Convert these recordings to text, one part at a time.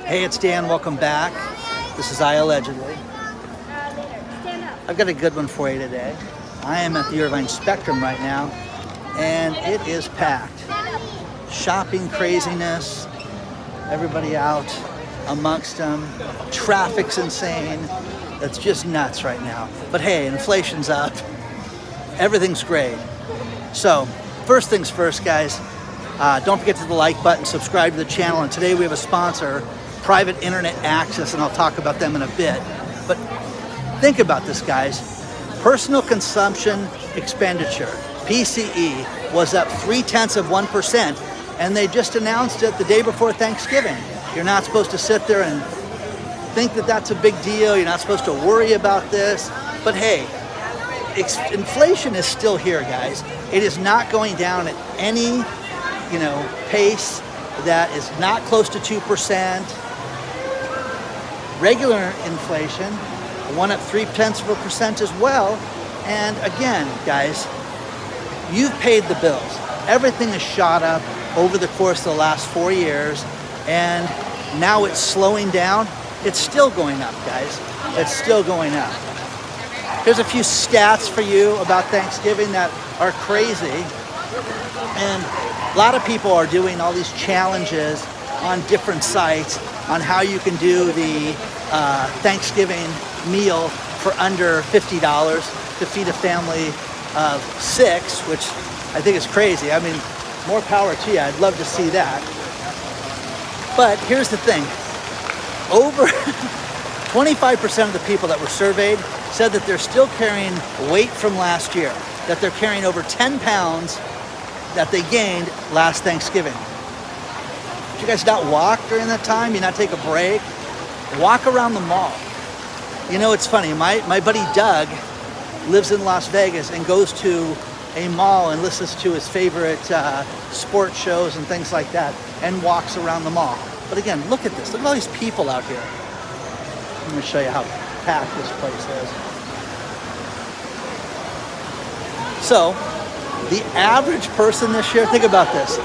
Hey, it's Dan. Welcome back. This is iAllegedly. I've got a good one for you today. I am at the Irvine Spectrum right now, and it is packed. Shopping craziness, everybody out amongst them. Traffic's insane. It's just nuts right now. But hey, inflation's up. Everything's great. So, first things first, guys. Don't forget to hit the like button, subscribe to the channel, and today we have a sponsor, Private Internet Access, and I'll talk about them in a bit. But think about this, guys. Personal consumption expenditure, PCE, was up 0.3%, and they just announced it the day before Thanksgiving. You're not supposed to sit there and think that that's a big deal. You're not supposed to worry about this. But hey, inflation is still here, guys. It is not going down at any, pace that is not close to 2%. Regular inflation went up 0.3% as well. And again, guys, you've paid the bills. Everything has shot up over the course of the last 4 years, and now it's slowing down. It's still going up, guys. It's still going up. Here's a few stats for you about Thanksgiving that are crazy. And a lot of people are doing all these challenges on different sites on how you can do the Thanksgiving meal for under $50 to feed a family of 6, which I think is crazy. I mean, more power to you. I'd love to see that. But here's the thing. Over 25% of the people that were surveyed said that they're still carrying weight from last year, that they're carrying over 10 pounds that they gained last Thanksgiving. Did you guys not walk during that time? You not take a break? Walk around the mall. It's funny. My buddy Doug lives in Las Vegas and goes to a mall and listens to his favorite sports shows and things like that and walks around the mall. But again, look at this. Look at all these people out here. Let me show you how packed this place is. So, the average person this year, think about this,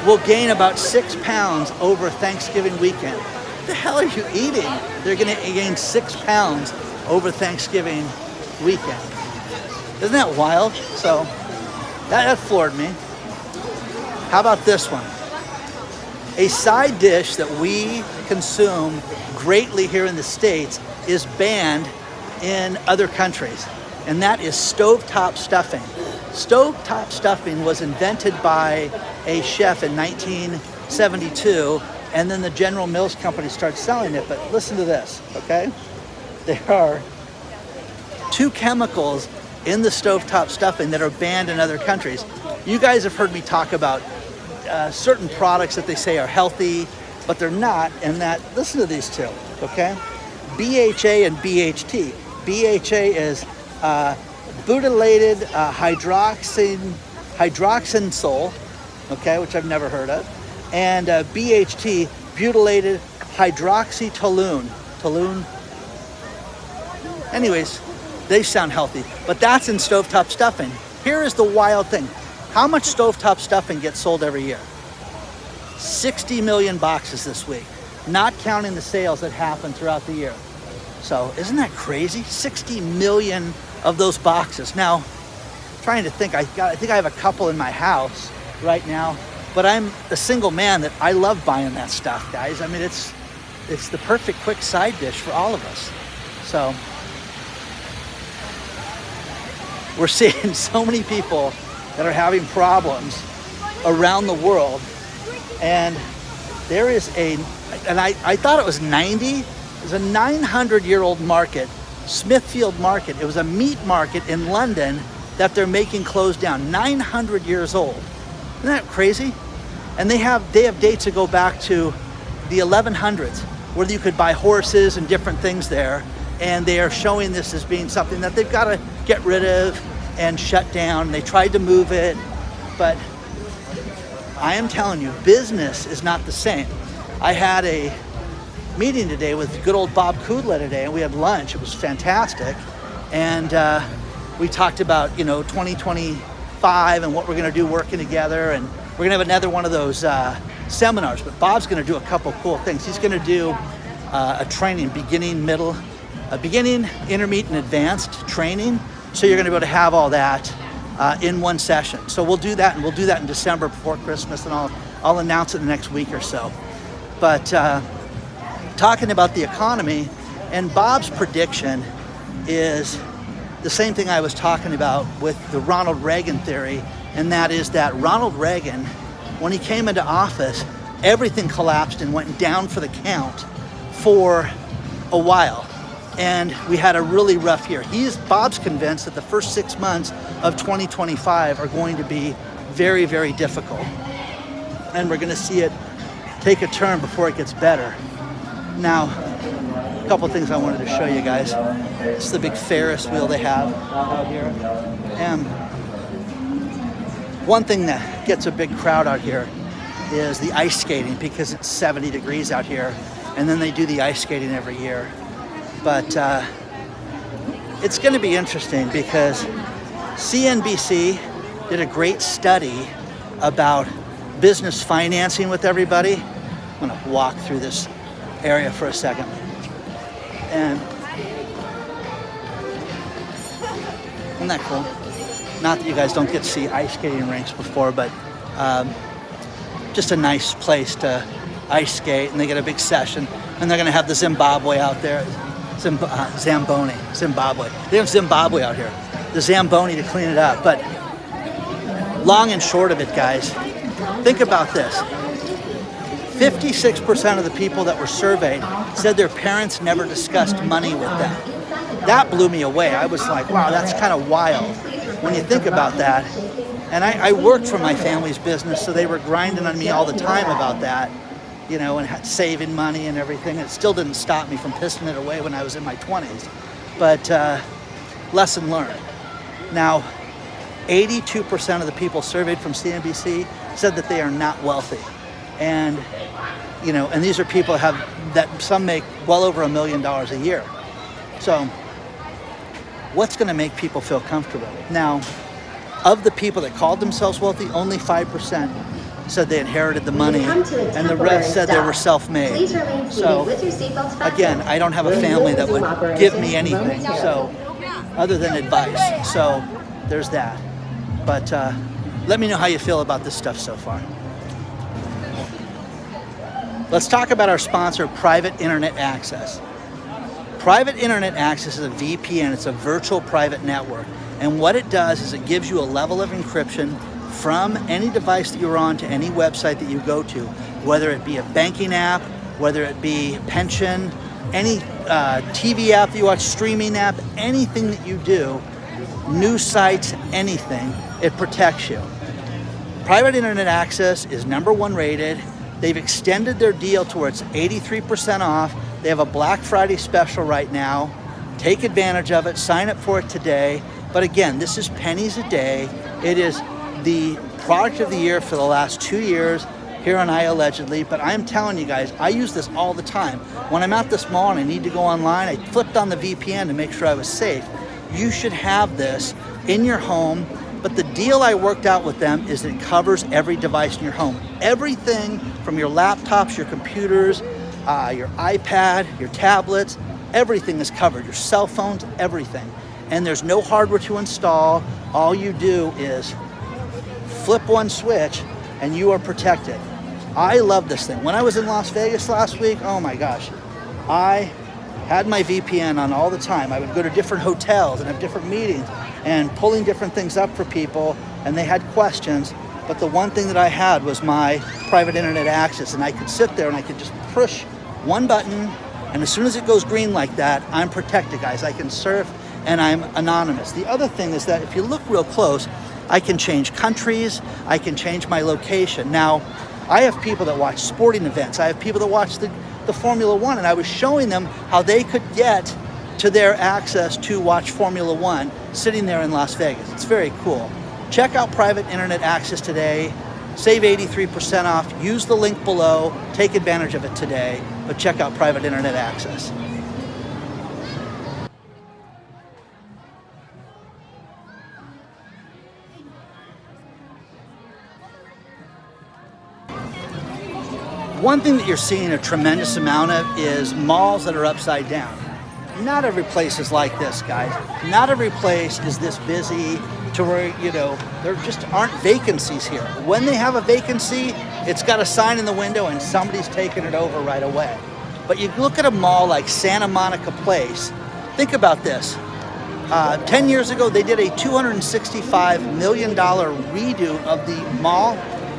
will gain about 6 pounds over Thanksgiving weekend. What the hell are you eating? They're going to gain 6 pounds over Thanksgiving weekend. Isn't that wild? So, that floored me. How about this one? A side dish that we consume greatly here in the States is banned in other countries, and that is stovetop stuffing. Stovetop stuffing was invented by a chef in 1972, and then the General Mills Company started selling it. But listen to this, okay? There are 2 chemicals in the stovetop stuffing that are banned in other countries. You guys have heard me talk about certain products that they say are healthy, but they're not, and that, listen to these 2, okay? BHA and BHT. BHA is butylated hydroxynsole, okay, which I've never heard of, and BHT, butylated hydroxytoluene. Anyways, they sound healthy, but that's in stovetop stuffing. Here is the wild thing. How much stovetop stuffing gets sold every year? 60 million boxes this week, not counting the sales that happen throughout the year. So isn't that crazy? 60 million of those boxes. Now, trying to think, I think I have a couple in my house right now, but I'm a single man that I love buying that stuff, guys. I mean, it's the perfect quick side dish for all of us. So we're seeing so many people that are having problems around the world, and there is I thought it was 90. There's a 900-year-old market, Smithfield Market. It was a meat market in London that they're making close down. 900 years old. Isn't that crazy? And they have dates that go back to the 1100s, where you could buy horses and different things there. And they are showing this as being something that they've got to get rid of and shut down. They tried to move it, but I am telling you, business is not the same. I had a meeting today with good old Bob Kudla today, and we had lunch. It was fantastic. And we talked about, 2025 and what we're going to do working together. And we're going to have another one of those seminars, but Bob's going to do a couple cool things. He's going to do a training, beginning, intermediate, and advanced training. So you're going to be able to have all that in one session. So we'll do that, and we'll do that in December before Christmas, and I'll announce it in the next week or so. But talking about the economy, and Bob's prediction is the same thing I was talking about with the Ronald Reagan theory, and that is that Ronald Reagan, when he came into office, everything collapsed and went down for the count for a while. And we had a really rough year. Bob's convinced that the first 6 months of 2025 are going to be very, very difficult. And we're gonna see it take a turn before it gets better. Now, a couple things I wanted to show you guys. This is the big Ferris wheel they have out here. And one thing that gets a big crowd out here is the ice skating, because it's 70 degrees out here, and then they do the ice skating every year. But it's going to be interesting because CNBC did a great study about business financing with everybody. I'm going to walk through this area for a second. And isn't that cool? Not that you guys don't get to see ice skating rinks before, but just a nice place to ice skate, and they get a big session, and they're gonna have the Zimbabwe out there, Zimbabwe. They have Zimbabwe out here, the Zamboni to clean it up. But long and short of it, guys, think about this. 56% of the people that were surveyed said their parents never discussed money with them. That blew me away. I was like, wow, that's kind of wild when you think about that. And I worked for my family's business, so they were grinding on me all the time about that, you know, and saving money and everything. It still didn't stop me from pissing it away when I was in my 20s. But lesson learned. Now, 82% of the people surveyed from CNBC said that they are not wealthy. And, you know, and these are people that some make well over $1 million a year. So what's going to make people feel comfortable? Now, of the people that called themselves wealthy, only 5% said they inherited the money, and the rest said they were self-made. So again, I don't have a family that would give me anything, so other than advice. So there's that. But let me know how you feel about this stuff so far. Let's talk about our sponsor, Private Internet Access. Private Internet Access is a VPN. It's a virtual private network. And what it does is it gives you a level of encryption from any device that you're on to any website that you go to, whether it be a banking app, whether it be pension, any TV app that you watch, streaming app, anything that you do, news sites, anything, it protects you. Private Internet Access is #1 rated. They've extended their deal to where it's 83% off. They have a Black Friday special right now. Take advantage of it, sign up for it today. But again, this is pennies a day. It is the product of the year for the last 2 years here on iAllegedly. But I'm telling you guys, I use this all the time. When I'm at this mall and I need to go online, I flipped on the VPN to make sure I was safe. You should have this in your home. But the deal I worked out with them is it covers every device in your home. Everything from your laptops, your computers, your iPad, your tablets, everything is covered. Your cell phones, everything. And there's no hardware to install. All you do is flip one switch and you are protected. I love this thing. When I was in Las Vegas last week, oh my gosh, I had my VPN on all the time. I would go to different hotels and have different meetings and pulling different things up for people, and they had questions. But the one thing that I had was my private internet access, and I could sit there and I could just push one button, and as soon as it goes green like that, I'm protected, guys. I can surf and I'm anonymous. The other thing is that if you look real close, I can change countries, I can change my location. Now, I have people that watch sporting events. I have people that watch the Formula One, and I was showing them how they could get to their access to watch Formula One sitting there in Las Vegas. It's very cool. Check out Private Internet Access today. Save 83% off. Use the link below. Take advantage of it today. But check out Private Internet Access. One thing that you're seeing a tremendous amount of is malls that are upside down. Not every place is like this, guys. Not every place is this busy to where, you know, there just aren't vacancies here. When they have a vacancy, it's got a sign in the window and somebody's taking it over right away. But you look at a mall like Santa Monica Place, think about this. 10 years ago, they did a $265 million redo of the mall.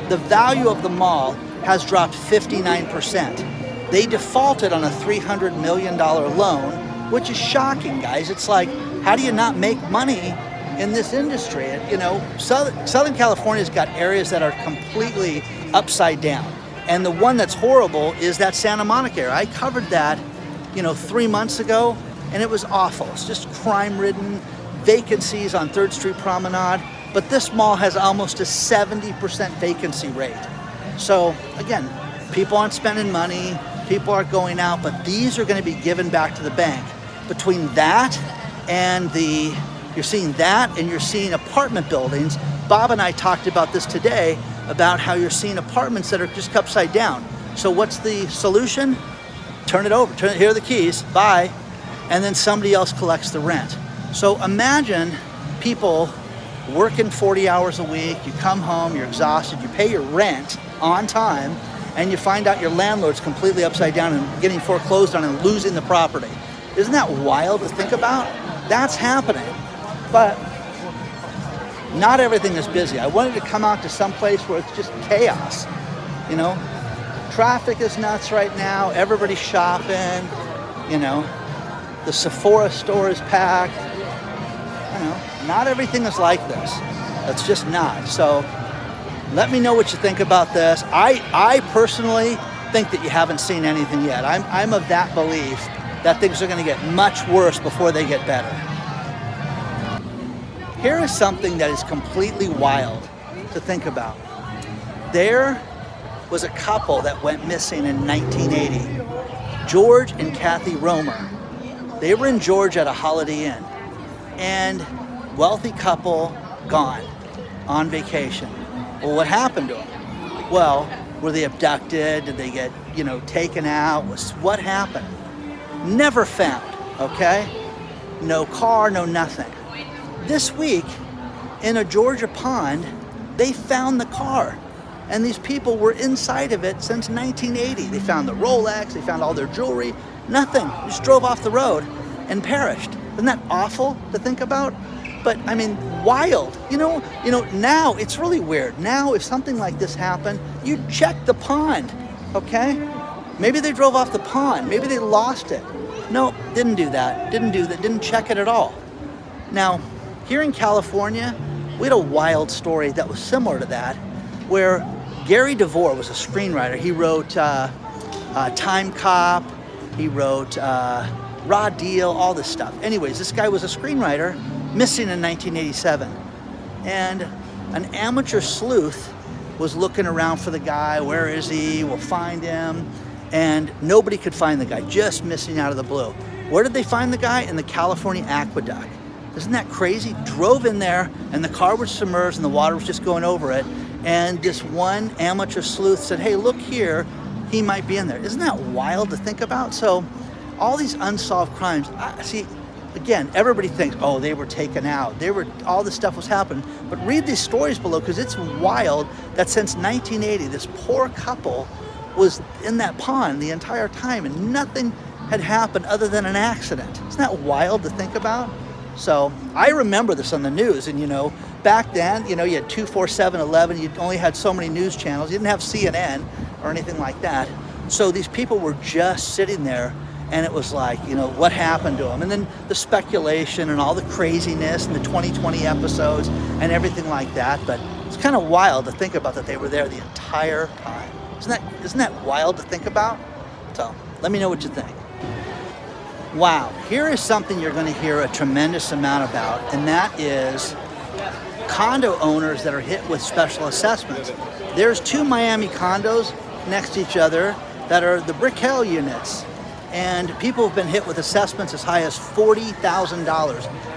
The value of the mall has dropped 59%. They defaulted on a $300 million loan, which is shocking, guys. It's like, how do you not make money in this industry? You know, Southern California's got areas that are completely upside down. And the one that's horrible is that Santa Monica area. I covered that, you know, 3 months ago, and it was awful. It's just crime-ridden, vacancies on 3rd Street Promenade. But this mall has almost a 70% vacancy rate. So again, people aren't spending money, people aren't going out, but these are going to be given back to the bank. Between that and you're seeing that and you're seeing apartment buildings. Bob and I talked about this today, about how you're seeing apartments that are just upside down. So what's the solution? Turn it over, here are the keys, bye. And then somebody else collects the rent. So imagine people working 40 hours a week, you come home, you're exhausted, you pay your rent on time, and you find out your landlord's completely upside down and getting foreclosed on and losing the property. Isn't that wild to think about? That's happening. But not everything is busy. I wanted to come out to some place where it's just chaos. You know, traffic is nuts right now, everybody's shopping, you know, the Sephora store is packed. You know, not everything is like this. It's just not. So let me know what you think about this. I personally think that you haven't seen anything yet. I'm of that belief that things are going to get much worse before they get better. Here is something that is completely wild to think about. There was a couple that went missing in 1980. George and Kathy Romer. They were in Georgia at a Holiday Inn. And wealthy couple, gone, on vacation. Well, what happened to them? Well, were they abducted? Did they get, you know, taken out? What happened? Never found, okay? No car, no nothing. This week, in a Georgia pond, they found the car. And these people were inside of it since 1980. They found the Rolex, they found all their jewelry, nothing. Just drove off the road and perished. Isn't that awful to think about? But I mean, wild. You know, now it's really weird. Now, if something like this happened, you check the pond, okay? Maybe they drove off the pond. Maybe they lost it. No, didn't do that. Didn't check it at all. Now, here in California, we had a wild story that was similar to that, where Gary DeVore was a screenwriter. He wrote Time Cop. He wrote Raw Deal, all this stuff. Anyways, this guy was a screenwriter, missing in 1987. And an amateur sleuth was looking around for the guy. Where is he? We'll find him. And nobody could find the guy, just missing out of the blue. Where did they find the guy? In the California aqueduct. Isn't that crazy? Drove in there and the car was submerged and the water was just going over it. And this one amateur sleuth said, hey, look here, he might be in there. Isn't that wild to think about? So all these unsolved crimes, see, again, everybody thinks, oh, they were taken out. All this stuff was happening. But read these stories below, because it's wild that since 1980, this poor couple was in that pond the entire time and nothing had happened other than an accident. Isn't that wild to think about? So I remember this on the news, and back then, you had 24711, you only had so many news channels, you didn't have CNN or anything like that. So these people were just sitting there, and it was like, what happened to them? And then the speculation and all the craziness and the 2020 episodes and everything like that. But it's kind of wild to think about that they were there the entire time. Isn't that wild to think about? So let me know what you think. Wow, here is something you're going to hear a tremendous amount about, and that is condo owners that are hit with special assessments. There's 2 Miami condos next to each other that are the Brickell units, and people have been hit with assessments as high as $40,000,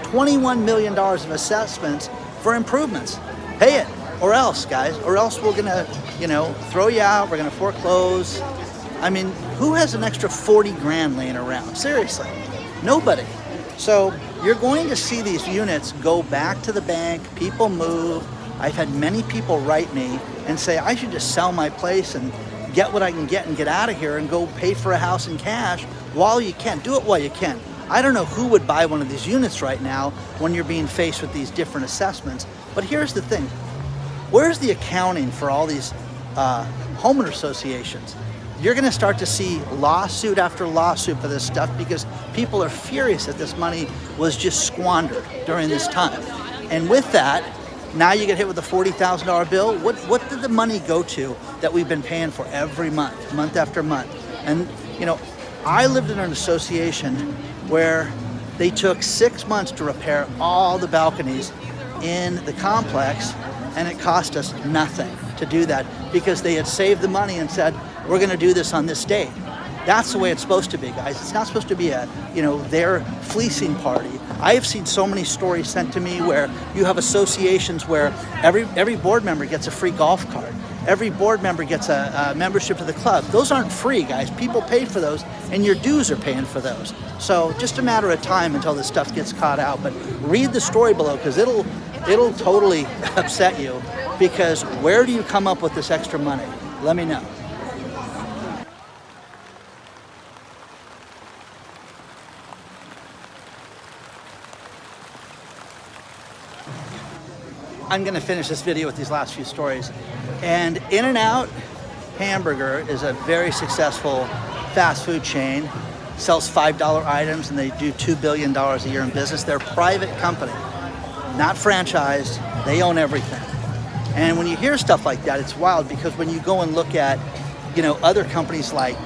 $21 million of assessments for improvements. Pay it. or else, guys, or else we're gonna, throw you out, we're gonna foreclose. I mean, who has an extra 40 grand laying around? Seriously, nobody. So you're going to see these units go back to the bank, people move. I've had many people write me and say, I should just sell my place and get what I can get and get out of here and go pay for a house in cash while you can. Do it while you can. I don't know who would buy one of these units right now when you're being faced with these different assessments. But here's the thing. Where's the accounting for all these homeowner associations? You're going to start to see lawsuit after lawsuit for this stuff because people are furious that this money was just squandered during this time. And with that, now you get hit with a $40,000 bill. What did the money go to that we've been paying for every month, month after month? And, I lived in an association where they took 6 months to repair all the balconies in the complex, and it cost us nothing to do that because they had saved the money and said, we're going to do this on this date. That's the way it's supposed to be, guys. It's not supposed to be their fleecing party. I have seen so many stories sent to me where you have associations where every board member gets a free golf cart. Every board member gets a membership to the club. Those aren't free, guys. People pay for those, and your dues are paying for those. So just a matter of time until this stuff gets caught out. But read the story below because it'll totally upset you. Because where do you come up with this extra money? Let me know. I'm going to finish this video with these last few stories. And In-N-Out Hamburger is a very successful fast food chain, sells $5 items, and they do $2 billion a year in business. They're a private company, not franchised. They own everything. And when you hear stuff like that, it's wild because when you go and look at, other companies like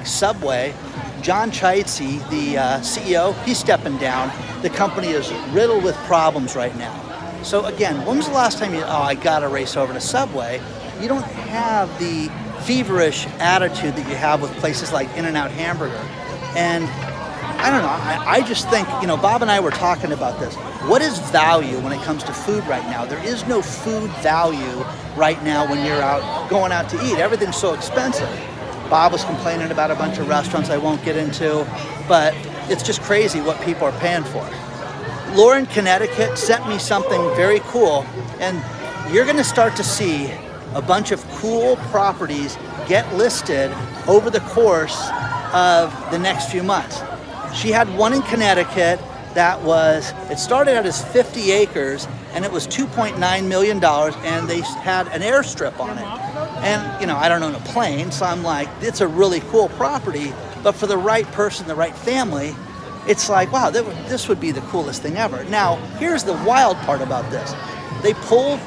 Subway, John Chaitzi, the CEO, he's stepping down. The company is riddled with problems right now. So again, when was the last time I gotta race over to Subway? You don't have the feverish attitude that you have with places like In-N-Out Hamburger. And I don't know, I just think, Bob and I were talking about this. What is value when it comes to food right now? There is no food value right now when you're going out to eat. Everything's so expensive. Bob was complaining about a bunch of restaurants I won't get into, but it's just crazy what people are paying for. Lauren, Connecticut sent me something very cool, and you're going to start to see a bunch of cool properties get listed over the course of the next few months. She had one in Connecticut it started out as 50 acres, and it was $2.9 million, and they had an airstrip on it. And, I don't own a plane, so I'm like, it's a really cool property, but for the right person, the right family, it's like, wow, this would be the coolest thing ever. Now, here's the wild part about this. They pulled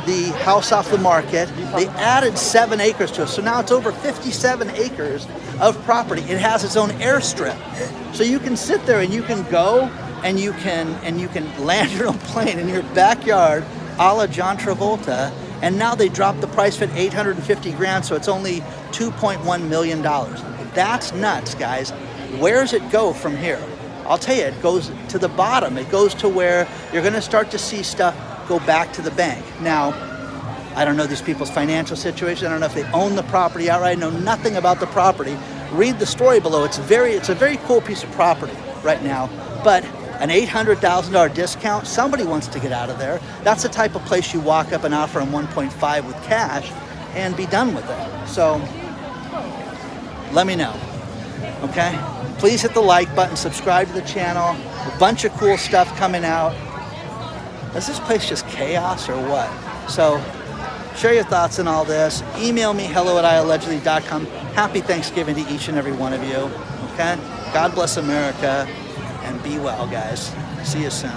the house off the market. They added 7 acres to it. So now it's over 57 acres of property. It has its own airstrip. So you can sit there and you can go and you can land your own plane in your backyard, a la John Travolta. And now they dropped the price of it 850 grand, so it's only $2.1 million. That's nuts, guys. Where does it go from here? I'll tell you, it goes to the bottom. It goes to where you're going to start to see stuff go back to the bank. Now, I don't know these people's financial situation. I don't know if they own the property outright. I know nothing about the property. Read the story below. It's a very cool piece of property right now. But an $800,000 discount, somebody wants to get out of there. That's the type of place you walk up and offer them 1.5 with cash and be done with it. So let me know. Okay? Please hit the like button, subscribe to the channel. A bunch of cool stuff coming out. Is this place just chaos or what? So share your thoughts on all this. Email me, hello@iallegedly.com. Happy Thanksgiving to each and every one of you. Okay? God bless America, and be well, guys. See you soon.